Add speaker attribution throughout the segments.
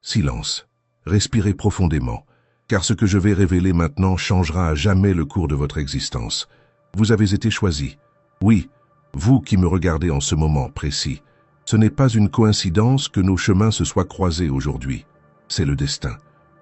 Speaker 1: Silence. Respirez profondément, car ce que je vais révéler maintenant changera à jamais le cours de votre existence. Vous avez été choisi. Oui, vous qui me regardez en ce moment précis. Ce n'est pas une coïncidence que nos chemins se soient croisés aujourd'hui. C'est le destin.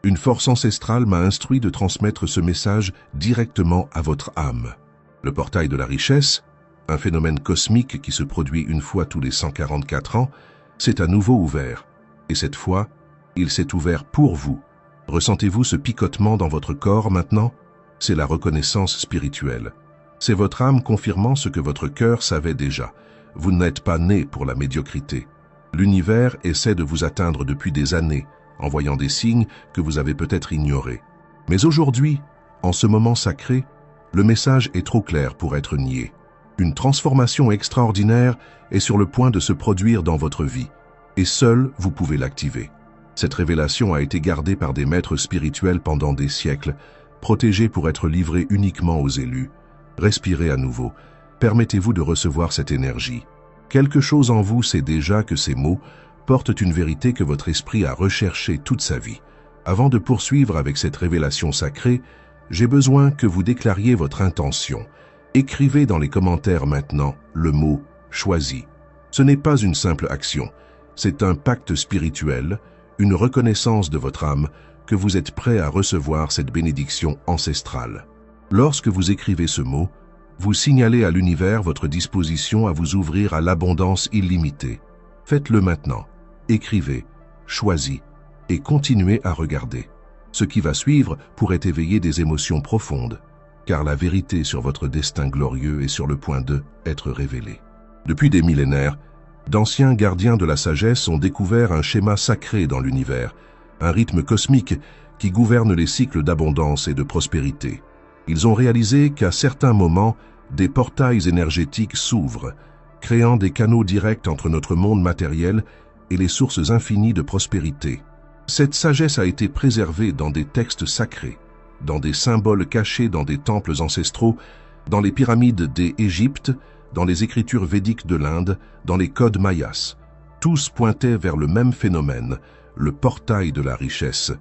Speaker 1: Une force ancestrale m'a instruit de transmettre ce message directement à votre âme. Le portail de la richesse, un phénomène cosmique qui se produit une fois tous les 144 ans, s'est à nouveau ouvert. Et cette fois, il s'est ouvert pour vous. Ressentez-vous ce picotement dans votre corps maintenant? C'est la reconnaissance spirituelle. C'est votre âme confirmant ce que votre cœur savait déjà. Vous n'êtes pas né pour la médiocrité. L'univers essaie de vous atteindre depuis des années, envoyant des signes que vous avez peut-être ignorés. Mais aujourd'hui, en ce moment sacré, le message est trop clair pour être nié. Une transformation extraordinaire est sur le point de se produire dans votre vie, et seul vous pouvez l'activer. Cette révélation a été gardée par des maîtres spirituels pendant des siècles, protégée pour être livrée uniquement aux élus. Respirez à nouveau. Permettez-vous de recevoir cette énergie. Quelque chose en vous sait déjà que ces mots portent une vérité que votre esprit a recherchée toute sa vie. Avant de poursuivre avec cette révélation sacrée, j'ai besoin que vous déclariez votre intention. Écrivez dans les commentaires maintenant le mot « choisi ». Ce n'est pas une simple action, c'est un pacte spirituel, une reconnaissance de votre âme que vous êtes prêt à recevoir cette bénédiction ancestrale. Lorsque vous écrivez ce mot, vous signalez à l'univers votre disposition à vous ouvrir à l'abondance illimitée. Faites-le maintenant. Écrivez, choisis et continuez à regarder. Ce qui va suivre pourrait éveiller des émotions profondes, car la vérité sur votre destin glorieux est sur le point d'être révélée. Depuis des millénaires, d'anciens gardiens de la sagesse ont découvert un schéma sacré dans l'univers, un rythme cosmique qui gouverne les cycles d'abondance et de prospérité. Ils ont réalisé qu'à certains moments, des portails énergétiques s'ouvrent, créant des canaux directs entre notre monde matériel et les sources infinies de prospérité. Cette sagesse a été préservée dans des textes sacrés, dans des symboles cachés dans des temples ancestraux, dans les pyramides d'Égypte, dans les écritures védiques de l'Inde, dans les codes mayas. Tous pointaient vers le même phénomène, le portail de la richesse.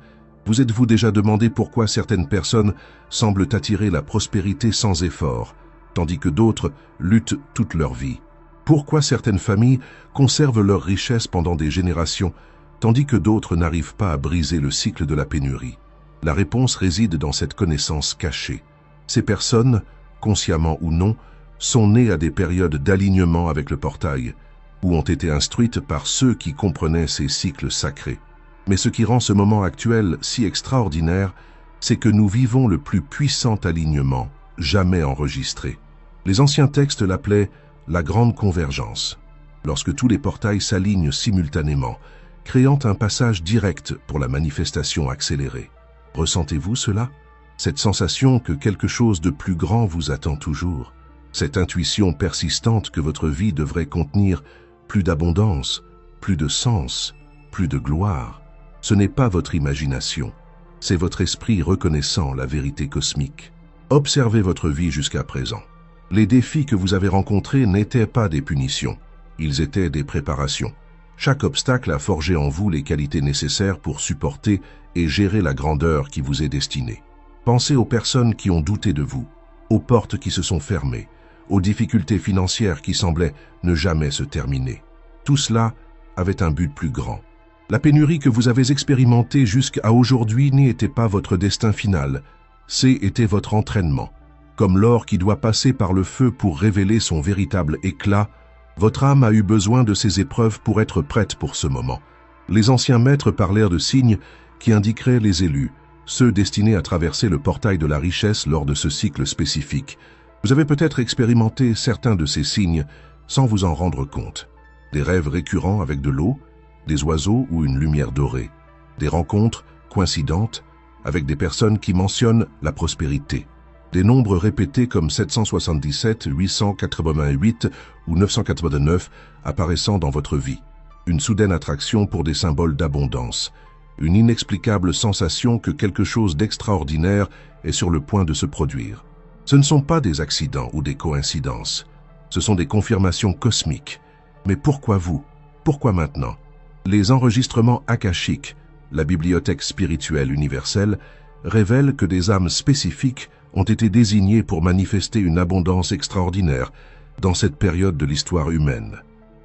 Speaker 1: Vous êtes-vous déjà demandé pourquoi certaines personnes semblent attirer la prospérité sans effort, tandis que d'autres luttent toute leur vie? Pourquoi certaines familles conservent leur richesse pendant des générations, tandis que d'autres n'arrivent pas à briser le cycle de la pénurie? La réponse réside dans cette connaissance cachée. Ces personnes, consciemment ou non, sont nées à des périodes d'alignement avec le portail, ou ont été instruites par ceux qui comprenaient ces cycles sacrés. Mais ce qui rend ce moment actuel si extraordinaire, c'est que nous vivons le plus puissant alignement jamais enregistré. Les anciens textes l'appelaient la grande convergence, lorsque tous les portails s'alignent simultanément, créant un passage direct pour la manifestation accélérée. Ressentez-vous cela? Cette sensation que quelque chose de plus grand vous attend toujours? Cette intuition persistante que votre vie devrait contenir plus d'abondance, plus de sens, plus de gloire? Ce n'est pas votre imagination, c'est votre esprit reconnaissant la vérité cosmique. Observez votre vie jusqu'à présent. Les défis que vous avez rencontrés n'étaient pas des punitions, ils étaient des préparations. Chaque obstacle a forgé en vous les qualités nécessaires pour supporter et gérer la grandeur qui vous est destinée. Pensez aux personnes qui ont douté de vous, aux portes qui se sont fermées, aux difficultés financières qui semblaient ne jamais se terminer. Tout cela avait un but plus grand. La pénurie que vous avez expérimentée jusqu'à aujourd'hui n'était pas votre destin final, c'était votre entraînement. Comme l'or qui doit passer par le feu pour révéler son véritable éclat, votre âme a eu besoin de ces épreuves pour être prête pour ce moment. Les anciens maîtres parlèrent de signes qui indiqueraient les élus, ceux destinés à traverser le portail de la richesse lors de ce cycle spécifique. Vous avez peut-être expérimenté certains de ces signes sans vous en rendre compte. Des rêves récurrents avec de l'eau, des oiseaux ou une lumière dorée, des rencontres coïncidentes avec des personnes qui mentionnent la prospérité, des nombres répétés comme 777, 888 ou 989 apparaissant dans votre vie, une soudaine attraction pour des symboles d'abondance, une inexplicable sensation que quelque chose d'extraordinaire est sur le point de se produire. Ce ne sont pas des accidents ou des coïncidences, ce sont des confirmations cosmiques. Mais pourquoi vous? Pourquoi maintenant? Les enregistrements akashiques, la bibliothèque spirituelle universelle, révèle que des âmes spécifiques ont été désignées pour manifester une abondance extraordinaire dans cette période de l'histoire humaine.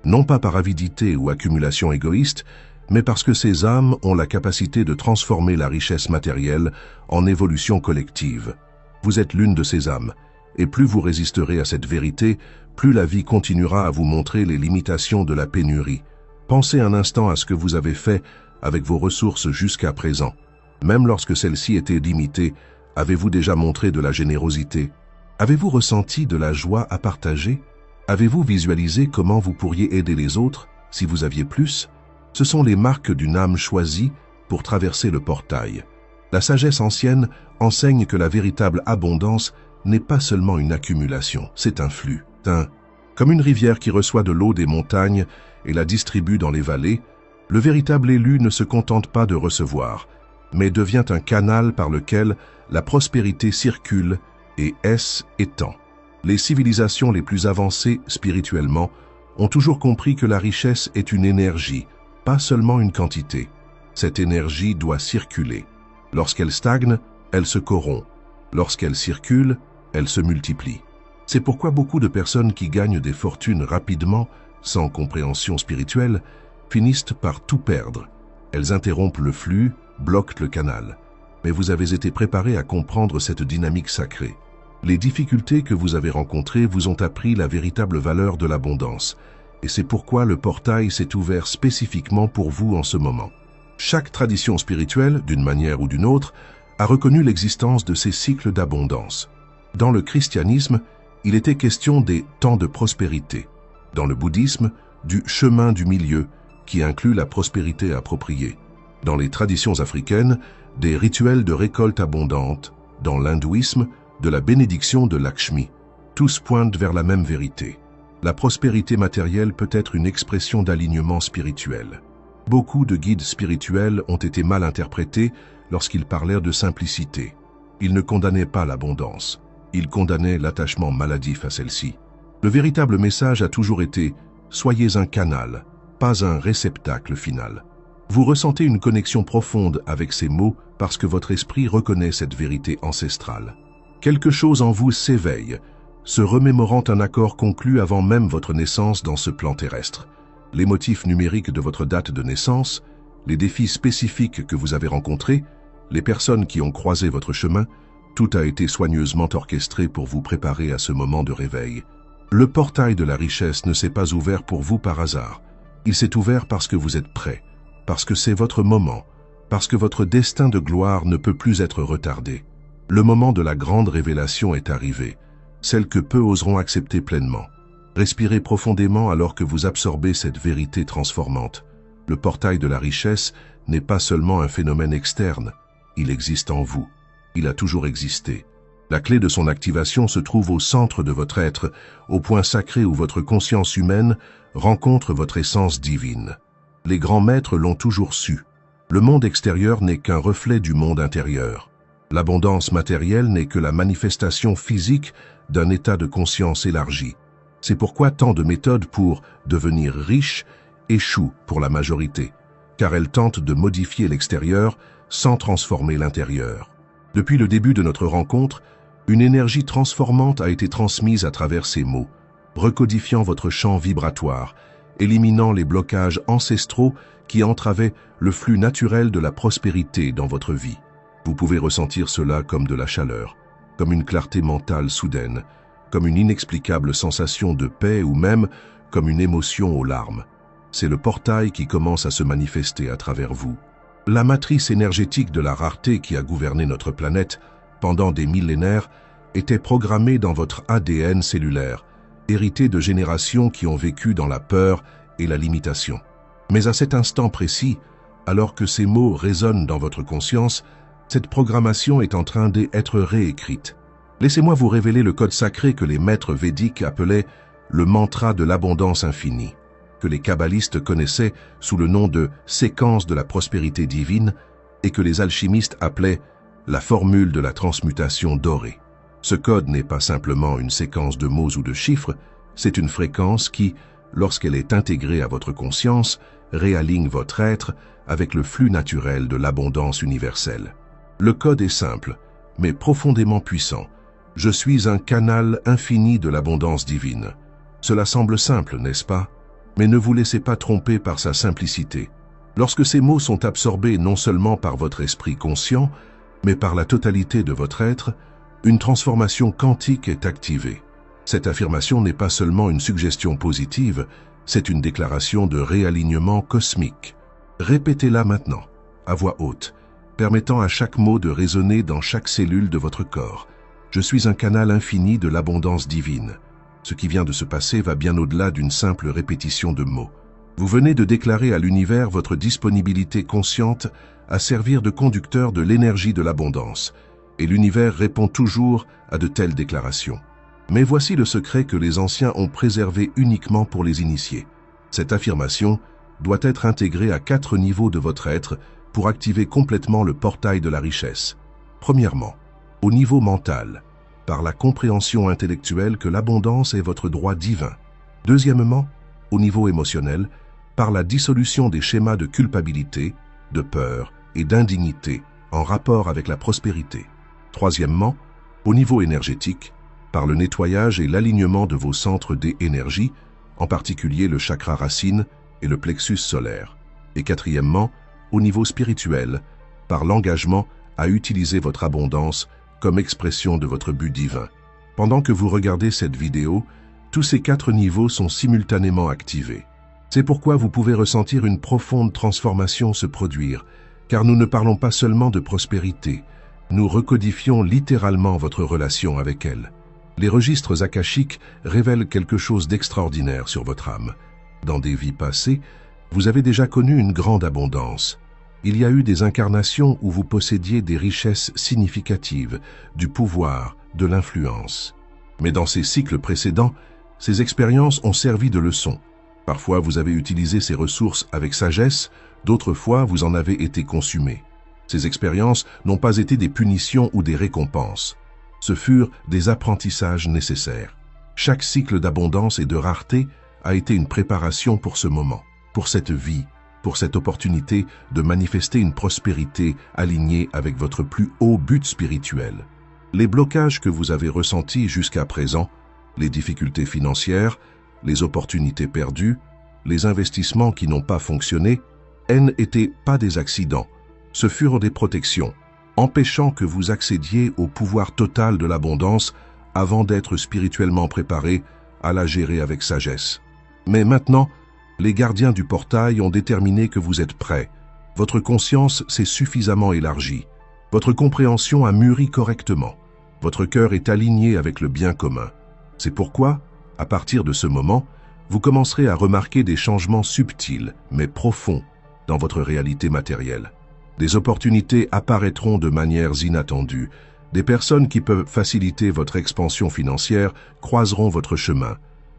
Speaker 1: Non pas par avidité ou accumulation égoïste, mais parce que ces âmes ont la capacité de transformer la richesse matérielle en évolution collective. Vous êtes l'une de ces âmes, et plus vous résisterez à cette vérité, plus la vie continuera à vous montrer les limitations de la pénurie. Pensez un instant à ce que vous avez fait avec vos ressources jusqu'à présent. Même lorsque celles-ci étaient limitées, avez-vous déjà montré de la générosité? Avez-vous ressenti de la joie à partager? Avez-vous visualisé comment vous pourriez aider les autres si vous aviez plus? Ce sont les marques d'une âme choisie pour traverser le portail. La sagesse ancienne enseigne que la véritable abondance n'est pas seulement une accumulation, c'est un flux. Comme une rivière qui reçoit de l'eau des montagnes et la distribue dans les vallées, le véritable élu ne se contente pas de recevoir, mais devient un canal par lequel la prospérité circule et étend. Les civilisations les plus avancées spirituellement ont toujours compris que la richesse est une énergie, pas seulement une quantité. Cette énergie doit circuler. Lorsqu'elle stagne, elle se corrompt. Lorsqu'elle circule, elle se multiplie. C'est pourquoi beaucoup de personnes qui gagnent des fortunes rapidement, sans compréhension spirituelle, finissent par tout perdre. Elles interrompent le flux, bloquent le canal. Mais vous avez été préparé à comprendre cette dynamique sacrée. Les difficultés que vous avez rencontrées vous ont appris la véritable valeur de l'abondance. Et c'est pourquoi le portail s'est ouvert spécifiquement pour vous en ce moment. Chaque tradition spirituelle, d'une manière ou d'une autre, a reconnu l'existence de ces cycles d'abondance. Dans le christianisme, il était question des temps de prospérité. Dans le bouddhisme, du chemin du milieu, qui inclut la prospérité appropriée. Dans les traditions africaines, des rituels de récolte abondante. Dans l'hindouisme, de la bénédiction de Lakshmi. Tous pointent vers la même vérité. La prospérité matérielle peut être une expression d'alignement spirituel. Beaucoup de guides spirituels ont été mal interprétés lorsqu'ils parlèrent de simplicité. Ils ne condamnaient pas l'abondance. Ils condamnaient l'attachement maladif à celle-ci. Le véritable message a toujours été « Soyez un canal, pas un réceptacle final ». Vous ressentez une connexion profonde avec ces mots parce que votre esprit reconnaît cette vérité ancestrale. Quelque chose en vous s'éveille, se remémorant un accord conclu avant même votre naissance dans ce plan terrestre. Les motifs numériques de votre date de naissance, les défis spécifiques que vous avez rencontrés, les personnes qui ont croisé votre chemin, tout a été soigneusement orchestré pour vous préparer à ce moment de réveil. Le portail de la richesse ne s'est pas ouvert pour vous par hasard. Il s'est ouvert parce que vous êtes prêt, parce que c'est votre moment, parce que votre destin de gloire ne peut plus être retardé. Le moment de la grande révélation est arrivé, celle que peu oseront accepter pleinement. Respirez profondément alors que vous absorbez cette vérité transformante. Le portail de la richesse n'est pas seulement un phénomène externe, il existe en vous. Il a toujours existé. La clé de son activation se trouve au centre de votre être, au point sacré où votre conscience humaine rencontre votre essence divine. Les grands maîtres l'ont toujours su. Le monde extérieur n'est qu'un reflet du monde intérieur. L'abondance matérielle n'est que la manifestation physique d'un état de conscience élargi. C'est pourquoi tant de méthodes pour devenir riche échouent pour la majorité, car elles tentent de modifier l'extérieur sans transformer l'intérieur. Depuis le début de notre rencontre, une énergie transformante a été transmise à travers ces mots, recodifiant votre champ vibratoire, éliminant les blocages ancestraux qui entravaient le flux naturel de la prospérité dans votre vie. Vous pouvez ressentir cela comme de la chaleur, comme une clarté mentale soudaine, comme une inexplicable sensation de paix ou même comme une émotion aux larmes. C'est le portail qui commence à se manifester à travers vous. La matrice énergétique de la rareté qui a gouverné notre planète pendant des millénaires était programmée dans votre ADN cellulaire, hérité de générations qui ont vécu dans la peur et la limitation. Mais à cet instant précis, alors que ces mots résonnent dans votre conscience, cette programmation est en train d'être réécrite. Laissez-moi vous révéler le code sacré que les maîtres védiques appelaient le mantra de l'abondance infinie, que les kabbalistes connaissaient sous le nom de séquence de la prospérité divine et que les alchimistes appelaient la formule de la transmutation dorée. Ce code n'est pas simplement une séquence de mots ou de chiffres, c'est une fréquence qui, lorsqu'elle est intégrée à votre conscience, réaligne votre être avec le flux naturel de l'abondance universelle. Le code est simple, mais profondément puissant. Je suis un canal infini de l'abondance divine. Cela semble simple, n'est-ce pas? Mais ne vous laissez pas tromper par sa simplicité. Lorsque ces mots sont absorbés non seulement par votre esprit conscient, mais par la totalité de votre être, une transformation quantique est activée. Cette affirmation n'est pas seulement une suggestion positive, c'est une déclaration de réalignement cosmique. Répétez-la maintenant, à voix haute, permettant à chaque mot de résonner dans chaque cellule de votre corps. Je suis un canal infini de l'abondance divine. Ce qui vient de se passer va bien au-delà d'une simple répétition de mots. Vous venez de déclarer à l'univers votre disponibilité consciente à servir de conducteur de l'énergie de l'abondance, et l'univers répond toujours à de telles déclarations. Mais voici le secret que les anciens ont préservé uniquement pour les initiés. Cette affirmation doit être intégrée à 4 niveaux de votre être pour activer complètement le portail de la richesse. Premièrement, au niveau mental, par la compréhension intellectuelle que l'abondance est votre droit divin. Deuxièmement, au niveau émotionnel, par la dissolution des schémas de culpabilité, de peur et d'indignité en rapport avec la prospérité. Troisièmement, au niveau énergétique, par le nettoyage et l'alignement de vos centres d'énergie, en particulier le chakra racine et le plexus solaire. Et quatrièmement, au niveau spirituel, par l'engagement à utiliser votre abondance comme expression de votre but divin. Pendant que vous regardez cette vidéo, tous ces 4 niveaux sont simultanément activés. C'est pourquoi vous pouvez ressentir une profonde transformation se produire, car nous ne parlons pas seulement de prospérité, nous recodifions littéralement votre relation avec elle. Les registres akashiques révèlent quelque chose d'extraordinaire sur votre âme. Dans des vies passées, vous avez déjà connu une grande abondance. Il y a eu des incarnations où vous possédiez des richesses significatives, du pouvoir, de l'influence. Mais dans ces cycles précédents, ces expériences ont servi de leçon. Parfois, vous avez utilisé ces ressources avec sagesse, d'autres fois, vous en avez été consumé. Ces expériences n'ont pas été des punitions ou des récompenses. Ce furent des apprentissages nécessaires. Chaque cycle d'abondance et de rareté a été une préparation pour ce moment, pour cette vie, pour cette opportunité de manifester une prospérité alignée avec votre plus haut but spirituel. Les blocages que vous avez ressentis jusqu'à présent, les difficultés financières, les opportunités perdues, les investissements qui n'ont pas fonctionné, n'étaient pas des accidents, ce furent des protections, empêchant que vous accédiez au pouvoir total de l'abondance avant d'être spirituellement préparé à la gérer avec sagesse. Mais maintenant, les gardiens du portail ont déterminé que vous êtes prêts. Votre conscience s'est suffisamment élargie. Votre compréhension a mûri correctement. Votre cœur est aligné avec le bien commun. C'est pourquoi, à partir de ce moment, vous commencerez à remarquer des changements subtils, mais profonds, dans votre réalité matérielle. Des opportunités apparaîtront de manières inattendues. Des personnes qui peuvent faciliter votre expansion financière croiseront votre chemin.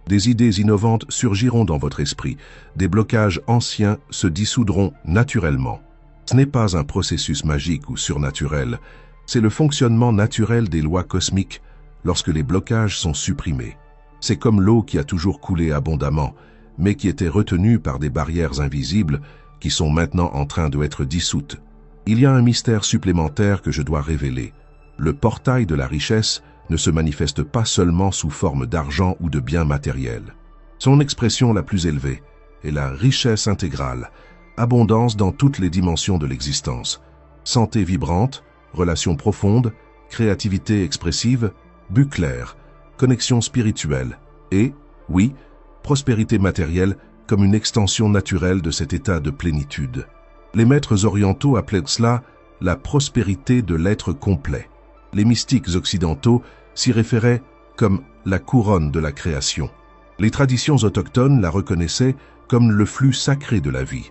Speaker 1: Des idées innovantes surgiront dans votre esprit. Des blocages anciens se dissoudront naturellement. Ce n'est pas un processus magique ou surnaturel. C'est le fonctionnement naturel des lois cosmiques lorsque les blocages sont supprimés. C'est comme l'eau qui a toujours coulé abondamment, mais qui était retenue par des barrières invisibles qui sont maintenant en train d'être dissoutes. Il y a un mystère supplémentaire que je dois révéler. Le portail de la richesse ne se manifeste pas seulement sous forme d'argent ou de biens matériels. Son expression la plus élevée est la richesse intégrale, abondance dans toutes les dimensions de l'existence, santé vibrante, relations profondes, créativité expressive, but clair, connexion spirituelle et, oui, prospérité matérielle comme une extension naturelle de cet état de plénitude. Les maîtres orientaux appelaient cela la prospérité de l'être complet. Les mystiques occidentaux s'y référaient comme la couronne de la création. Les traditions autochtones la reconnaissaient comme le flux sacré de la vie.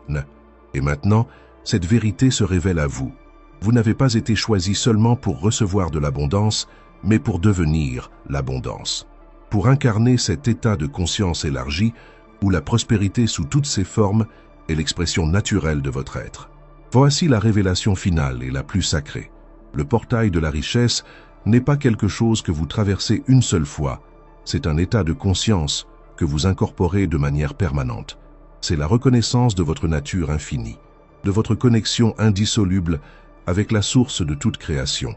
Speaker 1: Et maintenant, cette vérité se révèle à vous. Vous n'avez pas été choisi seulement pour recevoir de l'abondance, mais pour devenir l'abondance. Pour incarner cet état de conscience élargi, où la prospérité sous toutes ses formes est l'expression naturelle de votre être. Voici la révélation finale et la plus sacrée. Le portail de la richesse n'est pas quelque chose que vous traversez une seule fois, c'est un état de conscience que vous incorporez de manière permanente. C'est la reconnaissance de votre nature infinie, de votre connexion indissoluble avec la source de toute création.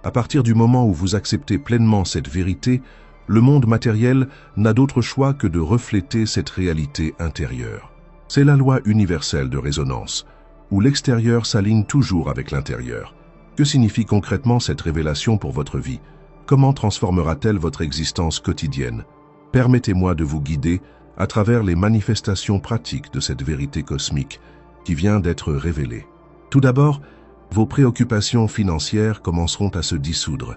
Speaker 1: À partir du moment où vous acceptez pleinement cette vérité, le monde matériel n'a d'autre choix que de refléter cette réalité intérieure. C'est la loi universelle de résonance, où l'extérieur s'aligne toujours avec l'intérieur. Que signifie concrètement cette révélation pour votre vie? Comment transformera-t-elle votre existence quotidienne? Permettez-moi de vous guider à travers les manifestations pratiques de cette vérité cosmique qui vient d'être révélée. Tout d'abord, vos préoccupations financières commenceront à se dissoudre,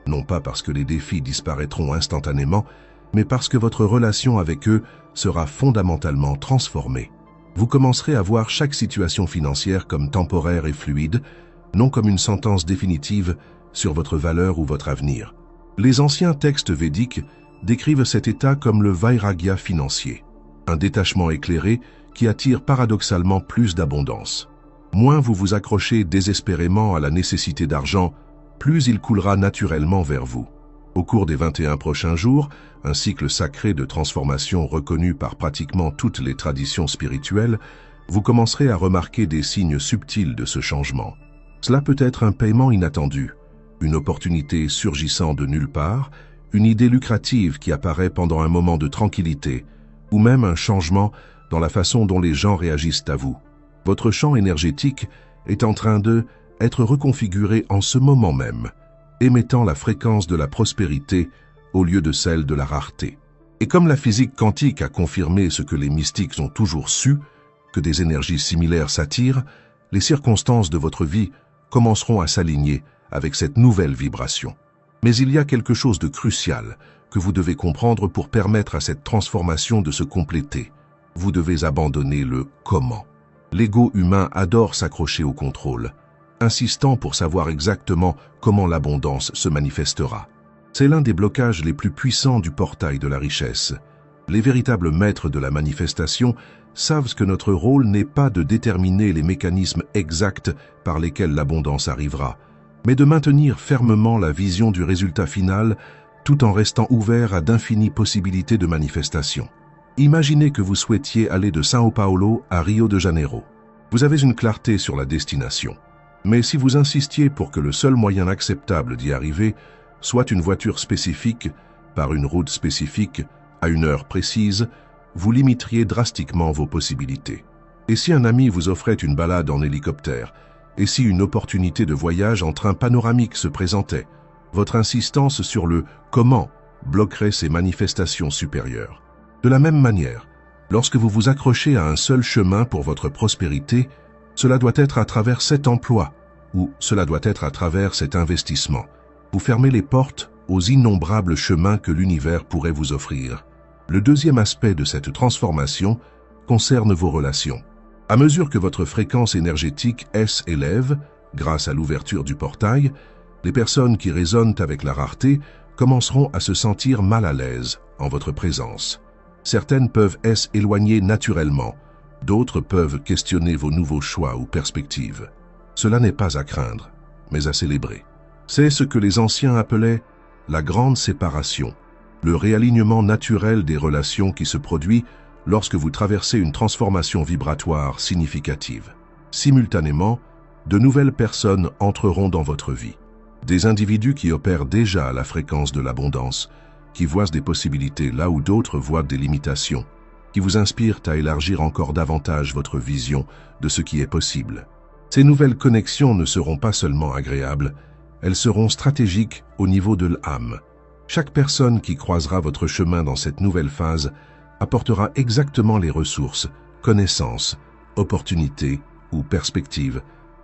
Speaker 1: non pas parce que les défis disparaîtront instantanément, mais parce que votre relation avec eux sera fondamentalement transformée. Vous commencerez à voir chaque situation financière comme temporaire et fluide, non comme une sentence définitive sur votre valeur ou votre avenir. Les anciens textes védiques décrivent cet état comme le vairagya financier, un détachement éclairé qui attire paradoxalement plus d'abondance. Moins vous vous accrochez désespérément à la nécessité d'argent, plus il coulera naturellement vers vous. Au cours des 21 prochains jours, un cycle sacré de transformation reconnu par pratiquement toutes les traditions spirituelles, vous commencerez à remarquer des signes subtils de ce changement. Cela peut être un paiement inattendu, une opportunité surgissant de nulle part, une idée lucrative qui apparaît pendant un moment de tranquillité, ou même un changement dans la façon dont les gens réagissent à vous. Votre champ énergétique est en train d'être reconfiguré en ce moment même, émettant la fréquence de la prospérité au lieu de celle de la rareté. Et comme la physique quantique a confirmé ce que les mystiques ont toujours su, que des énergies similaires s'attirent, les circonstances de votre vie commenceront à s'aligner avec cette nouvelle vibration. Mais il y a quelque chose de crucial que vous devez comprendre pour permettre à cette transformation de se compléter. Vous devez abandonner le « comment ». L'ego humain adore s'accrocher au contrôle, insistant pour savoir exactement comment l'abondance se manifestera. C'est l'un des blocages les plus puissants du portail de la richesse. Les véritables maîtres de la manifestation savent que notre rôle n'est pas de déterminer les mécanismes exacts par lesquels l'abondance arrivera, mais de maintenir fermement la vision du résultat final tout en restant ouvert à d'infinies possibilités de manifestation. Imaginez que vous souhaitiez aller de São Paulo à Rio de Janeiro. Vous avez une clarté sur la destination. Mais si vous insistiez pour que le seul moyen acceptable d'y arriver soit une voiture spécifique, par une route spécifique, à une heure précise, vous limiteriez drastiquement vos possibilités. Et si un ami vous offrait une balade en hélicoptère, et si une opportunité de voyage en train panoramique se présentait, votre insistance sur le « comment » bloquerait ces manifestations supérieures. De la même manière, lorsque vous vous accrochez à un seul chemin pour votre prospérité, cela doit être à travers cet emploi, ou cela doit être à travers cet investissement. Vous fermez les portes aux innombrables chemins que l'univers pourrait vous offrir. Le deuxième aspect de cette transformation concerne vos relations. À mesure que votre fréquence énergétique s'élève, grâce à l'ouverture du portail, les personnes qui résonnent avec la rareté commenceront à se sentir mal à l'aise en votre présence. Certaines peuvent s'éloigner naturellement, d'autres peuvent questionner vos nouveaux choix ou perspectives. Cela n'est pas à craindre, mais à célébrer. C'est ce que les anciens appelaient la grande séparation, le réalignement naturel des relations qui se produit lorsque vous traversez une transformation vibratoire significative. Simultanément, de nouvelles personnes entreront dans votre vie. Des individus qui opèrent déjà à la fréquence de l'abondance, qui voient des possibilités là où d'autres voient des limitations, qui vous inspirent à élargir encore davantage votre vision de ce qui est possible. Ces nouvelles connexions ne seront pas seulement agréables, elles seront stratégiques au niveau de l'âme. Chaque personne qui croisera votre chemin dans cette nouvelle phase apportera exactement les ressources, connaissances, opportunités ou perspectives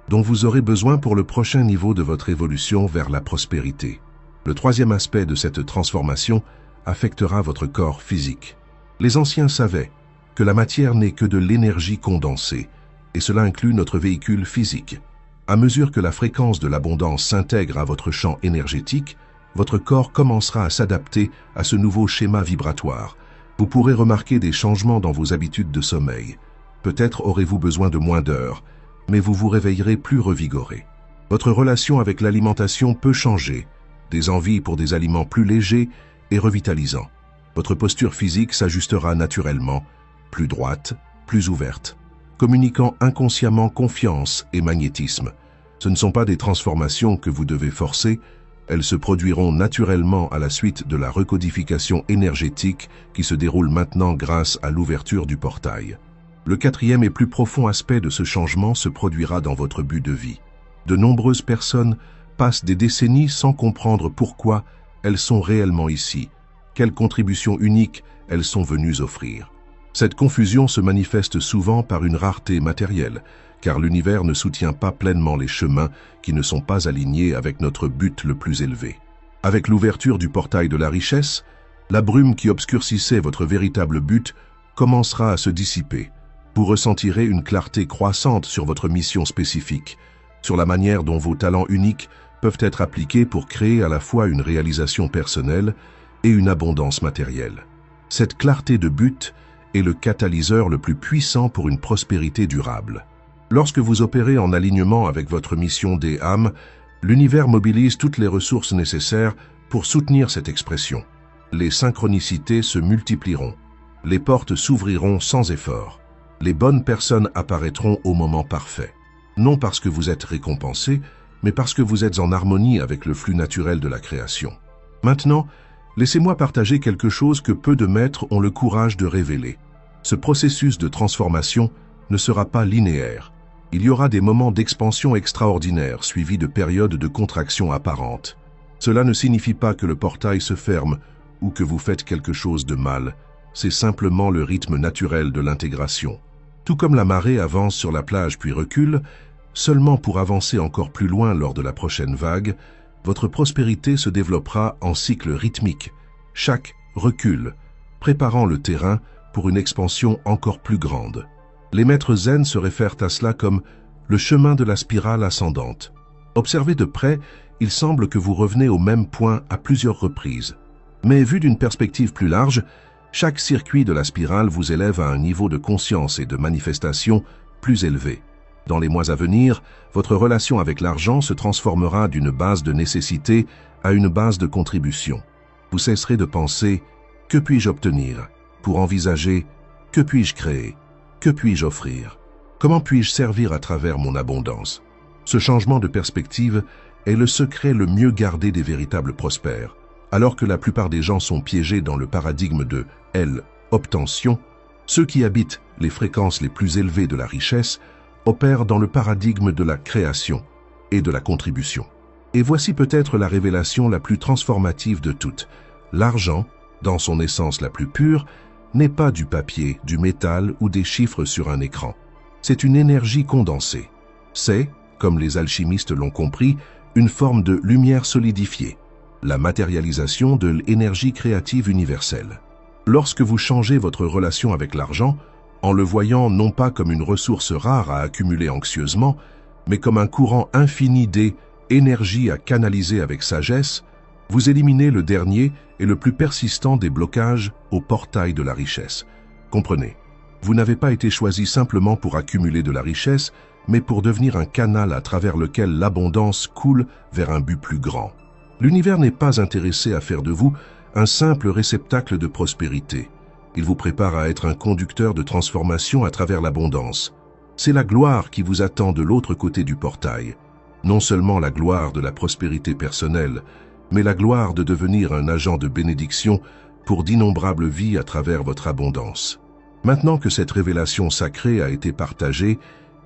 Speaker 1: dont vous aurez besoin pour le prochain niveau de votre évolution vers la prospérité. Le troisième aspect de cette transformation affectera votre corps physique. Les anciens savaient que la matière n'est que de l'énergie condensée, et cela inclut notre véhicule physique. À mesure que la fréquence de l'abondance s'intègre à votre champ énergétique, votre corps commencera à s'adapter à ce nouveau schéma vibratoire. Vous pourrez remarquer des changements dans vos habitudes de sommeil. Peut-être aurez-vous besoin de moins d'heures, mais vous vous réveillerez plus revigoré. Votre relation avec l'alimentation peut changer, des envies pour des aliments plus légers et revitalisants. Votre posture physique s'ajustera naturellement, plus droite, plus ouverte, communiquant inconsciemment confiance et magnétisme. Ce ne sont pas des transformations que vous devez forcer, elles se produiront naturellement à la suite de la recodification énergétique qui se déroule maintenant grâce à l'ouverture du portail. Le quatrième et plus profond aspect de ce changement se produira dans votre but de vie. De nombreuses personnes passent des décennies sans comprendre pourquoi elles sont réellement ici, quelle contribution unique elles sont venues offrir. Cette confusion se manifeste souvent par une rareté matérielle, car l'univers ne soutient pas pleinement les chemins qui ne sont pas alignés avec notre but le plus élevé. Avec l'ouverture du portail de la richesse, la brume qui obscurcissait votre véritable but commencera à se dissiper. Vous ressentirez une clarté croissante sur votre mission spécifique, sur la manière dont vos talents uniques peuvent être appliqués pour créer à la fois une réalisation personnelle et une abondance matérielle. Cette clarté de but est le catalyseur le plus puissant pour une prospérité durable. Lorsque vous opérez en alignement avec votre mission des âmes, l'univers mobilise toutes les ressources nécessaires pour soutenir cette expression. Les synchronicités se multiplieront. Les portes s'ouvriront sans effort. Les bonnes personnes apparaîtront au moment parfait. Non parce que vous êtes récompensé, mais parce que vous êtes en harmonie avec le flux naturel de la création. Maintenant, laissez-moi partager quelque chose que peu de maîtres ont le courage de révéler. Ce processus de transformation ne sera pas linéaire. Il y aura des moments d'expansion extraordinaires suivis de périodes de contraction apparentes. Cela ne signifie pas que le portail se ferme ou que vous faites quelque chose de mal. C'est simplement le rythme naturel de l'intégration. Tout comme la marée avance sur la plage puis recule, seulement pour avancer encore plus loin lors de la prochaine vague, votre prospérité se développera en cycle rythmique. Chaque recul, préparant le terrain pour une expansion encore plus grande. Les maîtres zen se réfèrent à cela comme le chemin de la spirale ascendante. Observé de près, il semble que vous revenez au même point à plusieurs reprises. Mais vu d'une perspective plus large, chaque circuit de la spirale vous élève à un niveau de conscience et de manifestation plus élevé. Dans les mois à venir, votre relation avec l'argent se transformera d'une base de nécessité à une base de contribution. Vous cesserez de penser « que puis-je obtenir ?» pour envisager « que puis-je créer ?» Que puis-je offrir? Comment puis-je servir à travers mon abondance? Ce changement de perspective est le secret le mieux gardé des véritables prospères. Alors que la plupart des gens sont piégés dans le paradigme de « obtention », ceux qui habitent les fréquences les plus élevées de la richesse opèrent dans le paradigme de la création et de la contribution. Et voici peut-être la révélation la plus transformative de toutes. L'argent, dans son essence la plus pure, n'est pas du papier, du métal ou des chiffres sur un écran. C'est une énergie condensée. C'est, comme les alchimistes l'ont compris, une forme de lumière solidifiée, la matérialisation de l'énergie créative universelle. Lorsque vous changez votre relation avec l'argent, en le voyant non pas comme une ressource rare à accumuler anxieusement, mais comme un courant infini d'énergie à canaliser avec sagesse, vous éliminez le dernier et le plus persistant des blocages au portail de la richesse. Comprenez, vous n'avez pas été choisi simplement pour accumuler de la richesse, mais pour devenir un canal à travers lequel l'abondance coule vers un but plus grand. L'univers n'est pas intéressé à faire de vous un simple réceptacle de prospérité. Il vous prépare à être un conducteur de transformation à travers l'abondance. C'est la gloire qui vous attend de l'autre côté du portail. Non seulement la gloire de la prospérité personnelle, mais la gloire de devenir un agent de bénédiction pour d'innombrables vies à travers votre abondance. Maintenant que cette révélation sacrée a été partagée,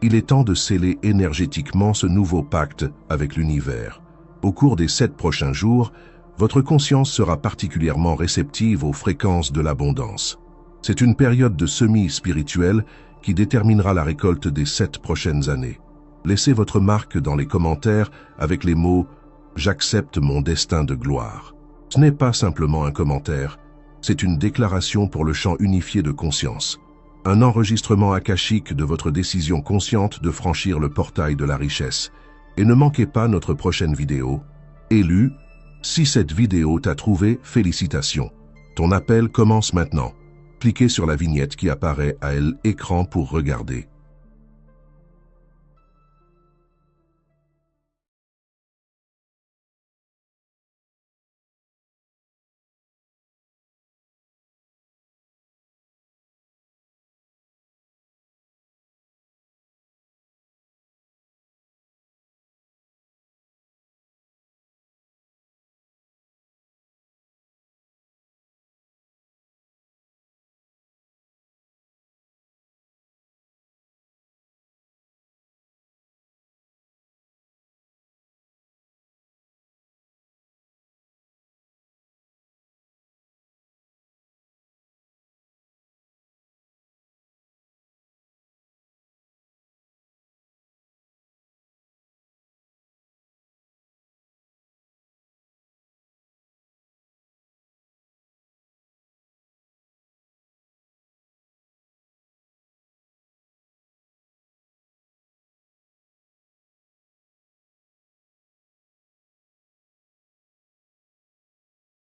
Speaker 1: il est temps de sceller énergétiquement ce nouveau pacte avec l'univers. Au cours des 7 prochains jours, votre conscience sera particulièrement réceptive aux fréquences de l'abondance. C'est une période de semis spirituel qui déterminera la récolte des 7 prochaines années. Laissez votre marque dans les commentaires avec les mots « J'accepte mon destin de gloire ». Ce n'est pas simplement un commentaire, c'est une déclaration pour le champ unifié de conscience. Un enregistrement akashique de votre décision consciente de franchir le portail de la richesse. Et ne manquez pas notre prochaine vidéo. Élu, si cette vidéo t'a trouvé, félicitations. Ton appel commence maintenant. Cliquez sur la vignette qui apparaît à l'écran pour regarder.